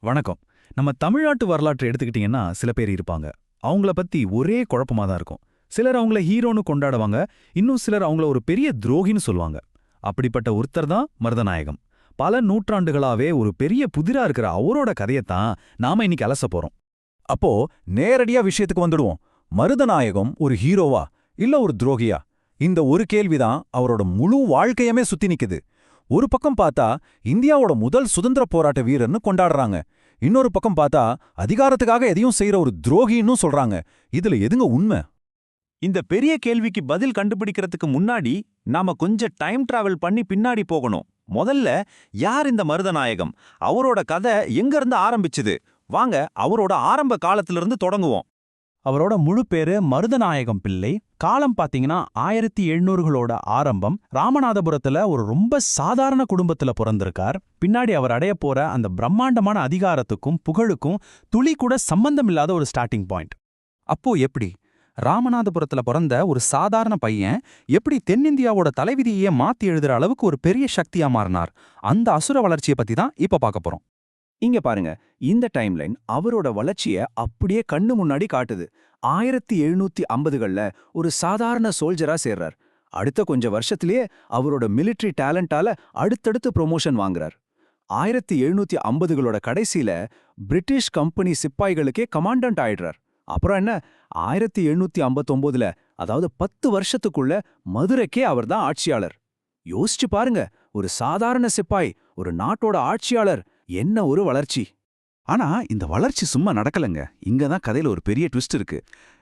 வணக்கம். நம்ம தமிழ்நாட்டு வரலாற்றை எடுத்துக்கிட்டீங்கன்னா சில பேர் இருப்பாங்க. அவங்கள பத்தி ஒரே குழப்பமா தான் இருக்கும். சிலர் அவங்கள ஹீரோன்னு கொண்டாடுவாங்க, இன்னும் சிலர் அவங்கள ஒரு பெரிய துரோகின்னு சொல்லுவாங்க. அப்படிப்பட்ட ஒருத்தர் தான் மருதநாயகம். பல நூற்றாண்டுகளாவே ஒரு பெரிய புதிரா இருக்கிற அவரோட கதையத்தான் நாம இன்னைக்கு அலச போறோம். அப்போ நேரடியா விஷயத்துக்கு வந்துடுவோம். மருதநாயகம் ஒரு ஹீரோவா இல்ல ஒரு துரோகியா? இந்த ஒரு கேள்விதான் அவரோட முழு வாழ்க்கையமே சுத்தி நிக்குது. ஒரு பக்கம் பார்த்தா இந்தியாவோட முதல் சுதந்திர போராட்ட வீரர்னு கொண்டாடுறாங்க. இன்னொரு பக்கம் பார்த்தா அதிகாரத்துக்காக எதையும் செய்யற ஒரு துரோகின்னு சொல்றாங்க. இதுல எதுங்க உண்மை? இந்த பெரிய கேள்விக்கு பதில் கண்டுபிடிக்கிறதுக்கு முன்னாடி நாம கொஞ்சம் டைம் டிராவல் பண்ணி பின்னாடி போகணும். முதல்ல யார் இந்த மருதநாயகம்? அவரோட கதை எங்க இருந்து ஆரம்பிச்சுது? வாங்க அவரோட ஆரம்ப காலத்திலிருந்து தொடங்குவோம். அவரோட முழு பேரு மருதநாயகம் பிள்ளை. காலம் பாத்தீங்கன்னா 1700களோட ஆரம்பம். ராமநாதபுரத்துல ஒரு ரொம்ப சாதாரண குடும்பத்துல பிறந்திருக்கார். பின்னாடி அவர் அடைய போற அந்த பிரம்மாண்டமான அதிகாரத்துக்கும் புகழுக்கும் துளி கூட சம்பந்தம் இல்லாத ஒரு ஸ்டார்டிங் பாயிண்ட். அப்போ எப்படி ராமநாதபுரத்துல பிறந்த ஒரு சாதாரண பையன் எப்படி தென்னிந்தியாவோட தலைவிதியே மாத்தி எழுதுற அளவுக்கு ஒரு பெரிய சக்தியா மாறினார்? அந்த அசுர வளர்ச்சியை பத்தி தான் இப்ப பார்க்க போறோம். இங்க பாருங்க, இந்த டைம்லைன் அவரோட வளர்ச்சிய அப்படியே கண்ணு முன்னாடி காட்டுது. 1750கள்ல ஒரு சாதாரண சோல்ஜரா சேர்றார். அடுத்த கொஞ்ச வருஷத்திலேயே அவரோட மிலிட்டரி டேலண்டால அடுத்தடுத்து ப்ரொமோஷன் வாங்குறார். 1750களோட கடைசியில பிரிட்டிஷ் கம்பெனி சிப்பாய்களுக்கே கமாண்டன்ட் ஆயிடுறார். அப்புறம் என்ன, 1759ல, அதாவது 10 வருஷத்துக்குள்ள மதுரைக்கே அவர்தான் ஆட்சியாளர். யோசிச்சு பாருங்க, ஒரு சாதாரண சிப்பாய் ஒரு நாட்டோட ஆட்சியாளர். என்ன ஒரு வளர்ச்சி! ஆனா இந்த வளர்ச்சி சும்மா நடக்கலங்க. இங்கதான் கதையில ஒரு பெரிய ட்விஸ்ட் இருக்கு.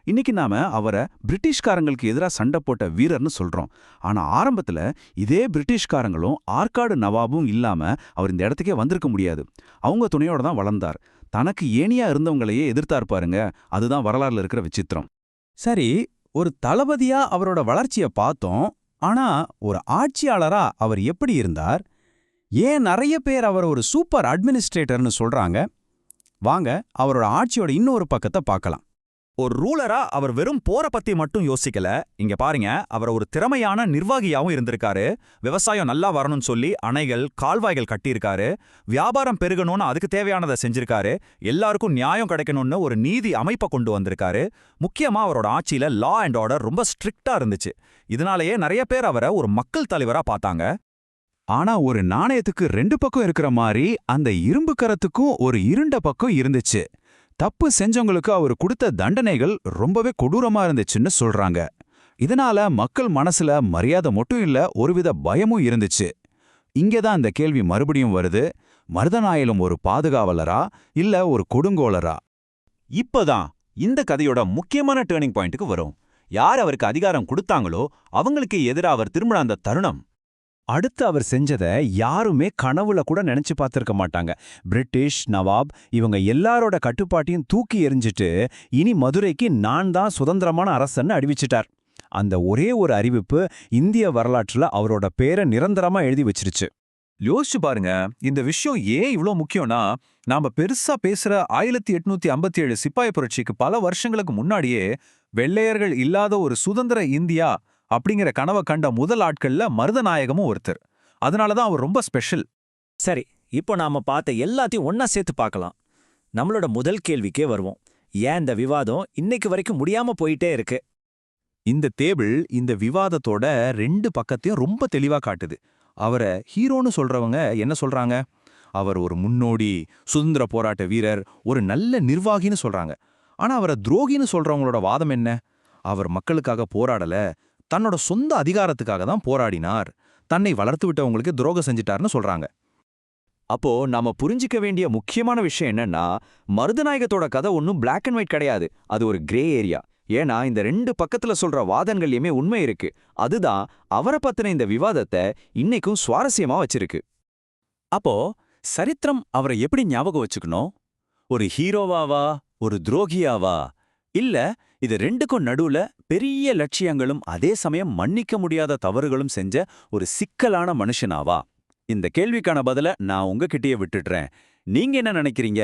இன்னைக்கு நாம அவரை பிரிட்டிஷ்காரங்களுக்கு எதிராக சண்டை போட்ட வீரர்னு சொல்றோம். ஆனா ஆரம்பத்துல இதே பிரிட்டிஷ்காரங்களும் ஆற்காடு நவாபும் இல்லாம அவர் இந்த இடத்துக்கே வந்திருக்க முடியாது. அவங்க துணையோட தான் வளர்ந்தார். தனக்கு ஏனியா இருந்தவங்களையே எதிர்த்தார் பாருங்க. அதுதான் வரலாறுல இருக்கிற விசித்திரம். சரி, ஒரு தளபதியா அவரோட வளர்ச்சிய பார்த்தோம். ஆனா ஒரு ஆட்சியாளரா அவர் எப்படி இருந்தார்? ஏன் நிறைய பேர் அவர் ஒரு சூப்பர் அட்மினிஸ்ட்ரேட்டர்னு சொல்றாங்க? வாங்க அவரோட ஆட்சியோட இன்னொரு பக்கத்தை பார்க்கலாம். ஒரு ரூலரா அவர் வெறும் போற பத்தி மட்டும் யோசிக்கல. இங்க பாருங்க, அவர் ஒரு திறமையான நிர்வாகியாவும் இருந்திருக்காரு. விவசாயம் நல்லா வரணும்னு சொல்லி அணைகள், கால்வாய்கள் கட்டியிருக்காரு. வியாபாரம் பெருகணும்னு அதுக்கு தேவையானதை செஞ்சிருக்காரு. எல்லாருக்கும் நியாயம் கிடைக்கணும்னு ஒரு நீதி அமைப்பை கொண்டு வந்திருக்காரு. முக்கியமா அவரோட ஆட்சியில லா அண்ட் ஆர்டர் ரொம்ப ஸ்ட்ரிக்டா இருந்துச்சு. இதனாலேயே நிறைய பேர் அவரை ஒரு மக்கள் தலைவரா பார்த்தாங்க. ஆனா ஒரு நாணயத்துக்கு ரெண்டு பக்கம் இருக்கிற மாதிரி அந்த இரும்பு கரத்துக்கும் ஒரு இருண்ட பக்கம் இருந்துச்சு. தப்பு செஞ்சவங்களுக்கு அவர் கொடுத்த தண்டனைகள் ரொம்பவே கொடூரமா இருந்துச்சுன்னு சொல்றாங்க. இதனால மக்கள் மனசுல மரியாதை மட்டும் இல்ல, ஒருவித பயமும் இருந்துச்சு. இங்கேதான் இந்த கேள்வி மறுபடியும் வருது. மருதநாயகம் ஒரு பாதுகாவலரா இல்ல ஒரு கொடுங்கோலரா? இப்பதான் இந்த கதையோட முக்கியமான டேர்னிங் பாயிண்ட்டுக்கு வரும். யார் அவருக்கு அதிகாரம் கொடுத்தாங்களோ அவங்களுக்கு எதிராக அவர் திரும்பின அந்த தருணம். அடுத்து அவர் செஞ்சதை யாருமே கனவுல கூட நினைச்சு பார்த்திருக்க மாட்டாங்க. பிரிட்டிஷ் நவாப் இவங்க எல்லாரோட கட்டுப்பாட்டையும் தூக்கி எறிஞ்சிட்டு இனி மதுரைக்கு நான் தான் சுதந்திரமான அரசன்னு அறிவிச்சிட்டார். அந்த ஒரே ஒரு அறிவிப்பு இந்திய வரலாற்றுல அவரோட பேரை நிரந்தரமா எழுதி வச்சிருச்சு. யோசிச்சு பாருங்க, இந்த விஷயம் ஏன் இவ்ளோ முக்கியம்னா, நாம பெருசா பேசுற 1857 சிப்பாய் புரட்சிக்கு பல வருஷங்களுக்கு முன்னாடியே வெள்ளையர்கள் இல்லாத ஒரு சுதந்திர இந்தியா அப்படிங்கிற கனவை கண்ட முதல் ஆட்கள்ல மருதநாயகமும் ஒருத்தர். அதனாலதான் அவர் ரொம்ப ஸ்பெஷல். சரி, இப்போ நாம பார்த்த எல்லாத்தையும் ஒன்னா சேர்த்து பார்க்கலாம். நம்மளோட முதல் கேள்விக்கே வருவோம். ஏன் இந்த விவாதம் இன்னைக்கு வரைக்கும் முடியாம போயிட்டே இருக்கு? இந்த டேபிள் இந்த விவாதத்தோட ரெண்டு பக்கத்தையும் ரொம்ப தெளிவா காட்டுது. அவரை ஹீரோன்னு சொல்றவங்க என்ன சொல்றாங்க? அவர் ஒரு முன்னோடி, சுதந்திர போராட்ட வீரர், ஒரு நல்ல நிர்வாகின்னு சொல்றாங்க. ஆனா அவரை துரோகின்னு சொல்றவங்களோட வாதம் என்ன? அவர் மக்களுக்காக போராடல, தன்னோட சொந்த அதிகாரத்துக்காக தான் போராடினார், தன்னை வளர்த்து விட்டவங்களுக்கு துரோகம் செஞ்சிட்டார்னு சொல்றாங்க. அப்போ நாம புரிஞ்சிக்க வேண்டிய முக்கியமான விஷயம் என்னன்னா, மருதநாயகத்தோட கதை ஒன்னும் பிளாக் அண்ட் ஒயிட் கிடையாது. அது ஒரு கிரே ஏரியா. ஏன்னா இந்த ரெண்டு பக்கத்துல சொல்ற வாதங்கள்லயுமே உண்மை இருக்கு. அதுதான் அவரை பத்தின இந்த விவாதத்தை இன்னைக்கும் சுவாரஸ்யமா வச்சிருக்கு. அப்போ சரித்திரம் அவரை எப்படி ஞாபகம் வச்சுக்கணும்? ஒரு ஹீரோவாவா, ஒரு துரோகியாவா, இல்ல இது ரெண்டுக்கும் நடுவுல பெரிய லட்சியங்களும் அதே சமயம் மன்னிக்க முடியாத தவறுகளும் செஞ்ச ஒரு சிக்கலான மனுஷனாவா? இந்த கேள்விக்கான பதில நான் உங்ககிட்டயே விட்டுடுறேன். நீங்க என்ன நினைக்கிறீங்க?